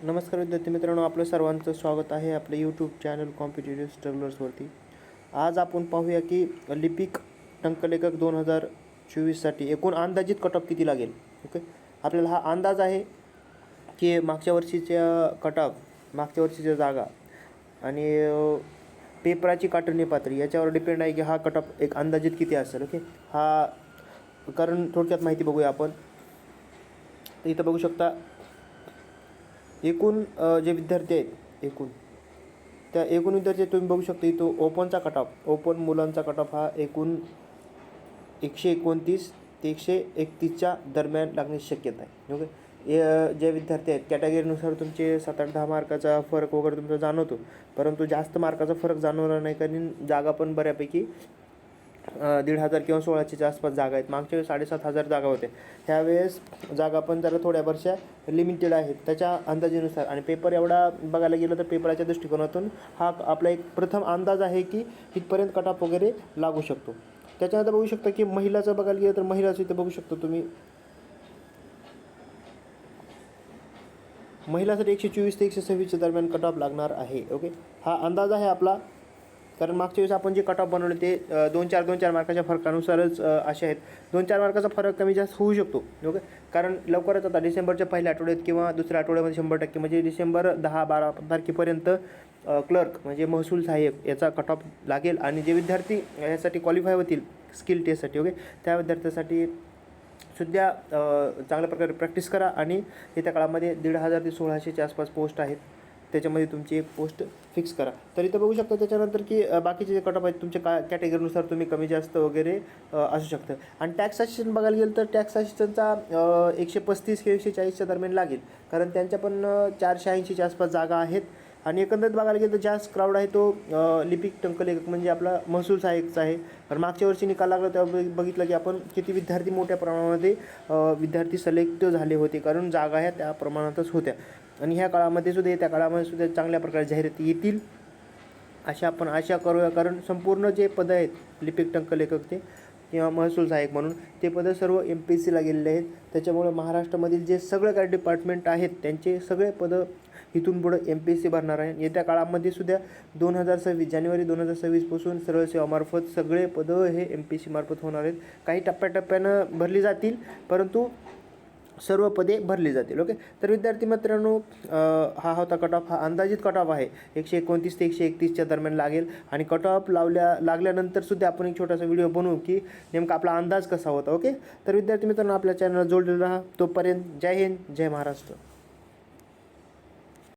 नमस्कार विद्यार्थी मित्रांनो, आपलं सर्वांचं स्वागत आहे आपल्या यूट्यूब चॅनल कॉम्पिटिटिव्ह स्ट्रगलर्सवरती. आज आपण पाहूया की लिपिक टंकलेखक 2024साठी एकूण अंदाजित कट ऑफ किती लागेल. ओके, आपल्याला हा अंदाज आहे की मागच्या वर्षीच्या जागा आणि पेपराची काठिण्य पातळी याच्यावर डिपेंड आहे की हा कट ऑफ एक अंदाजित किती असेल. ओके, हा कारण थोडक्यात माहिती बघूया आपण. इथं बघू शकता एकूण जे विद्यार्थी आहेत त्या एकूण विद्यार्थी तुम्ही बघू शकता. इथं ओपन मुलांचा कट ऑफ हा एकूण 129 ते 131च्या दरम्यान लागण्याची शक्यता आहे. ओके, जे विद्यार्थी आहेत कॅटेगरीनुसार तुमचे 7-8-10 मार्काचा फरक वगैरे तुमचा जाणवतो, परंतु जास्त मार्काचा फरक जाणवणार नाही, कारण जागा पण बऱ्यापैकी 1,500 किंवा 1600च्या आसपास जागा आहेत. मागच्या वेळेस 7,500 जागा होत्या. ह्यावेळेस जागा पण जरा थोड्याफारशा लिमिटेड आहेत त्याच्या अंदाजानुसार. आणि पेपर एवढा बघायला गेलं तर पेपराच्या दृष्टिकोनातून हा आपला एक प्रथम अंदाज आहे की इथपर्यंत कट ऑफ वगैरे लागू शकतो. त्याच्यानंतर बघू शकता की महिलाचं बघायला गेलं तर महिलाचं इथं बघू शकतो तुम्ही. महिलासाठी 124 ते 126च्या दरम्यान कट ऑफ लागणार आहे. ओके, हा अंदाज आहे आपला, कारण मागच्या वेळेस आपण जे कट ऑफ बनवले ते 2-4 मार्काच्या फरकानुसारच असे आहेत. 2-4 मार्काचा फरक कमी जास्त होऊ शकतो. ओके, कारण लवकरच आता डिसेंबरच्या पहिल्या आठवड्यात किंवा दुसऱ्या आठवड्यामध्ये 100% म्हणजे डिसेंबर 10-12 तारखेपर्यंत क्लर्क म्हणजे महसूल सहाय्यक याचा कट ऑफ लागेल. आणि जे विद्यार्थी यासाठी क्वालिफाय होतील स्किल टेस्टसाठी, ओके, त्या विद्यार्थ्यासाठी सुद्धा चांगल्या प्रकारे प्रॅक्टिस करा. आणि येत्या काळामध्ये 1,500 ते 1600च्या आसपास पोस्ट आहेत, त्याच्यामध्ये तुमची एक पोस्ट फिक्स करा. तर इथं बघू शकता त्याच्यानंतर की बाकीचे जे कट ऑफ आहेत तुमच्या कॅटेगरीनुसार तुम्ही कमी जास्त वगैरे असू शकतं. आणि टॅक्स असिस्टंट बघायला गेलं तर टॅक्स असिस्टंटचा 135 किंवा 140च्या दरम्यान लागेल, कारण त्यांच्या पण 480च्या आसपास जागा आहेत. आणि एकंदरीत बघायला गेलं तर जास्त क्राऊड आहे तो लिपिक टंकलेखक म्हणजे आपला महसूल सहाय्यकचा आहे. कारण मागच्या वर्षी निकाल लागला तेव्हा बघितलं की आपण किती विद्यार्थी मोठ्या प्रमाणामध्ये विद्यार्थी सिलेक्ट झाले होते, कारण जागा ह्या त्या प्रमाणातच होत्या. आणि ह्या काळामध्ये सुद्धा त्या काळामध्ये सुद्धा चांगल्या प्रकारे जाहिराती येतील अशा आपण आशा करूया. कारण संपूर्ण जे पदं आहेत लिपिक टंकलेखक ते किंवा महसूल सहाय्यक म्हणून ते पदं सर्व MPSCला गेलेले आहेत. त्याच्यामुळे महाराष्ट्रामधील जे सगळे काही डिपार्टमेंट आहेत त्यांचे सगळे पदं इथून पुढं MPSC भरणार आहे. येत्या काळामध्ये सुद्धा जानेवारी 2026पासून सरळ सेवामार्फत सगळे पदं हे MPSC मार्फत होणार आहेत. काही टप्प्याटप्प्यानं भरली जातील, परंतु सर्व पदे भरली जातील. ओके, तर विद्यार्थी मित्रांनो, हा होता कट ऑफ. हा अंदाजित कट ऑफ आहे 129 ते 131च्या दरम्यान लागेल. आणि कट ऑफ लागल्यानंतर सुद्धा आपण एक छोटासा व्हिडिओ बनवू की नेमका आपला अंदाज कसा होता. ओके, तर विद्यार्थी मित्रांनो, आपल्या चॅनलला जोडलेला राहा. तोपर्यंत जय हिंद, जय महाराष्ट्र.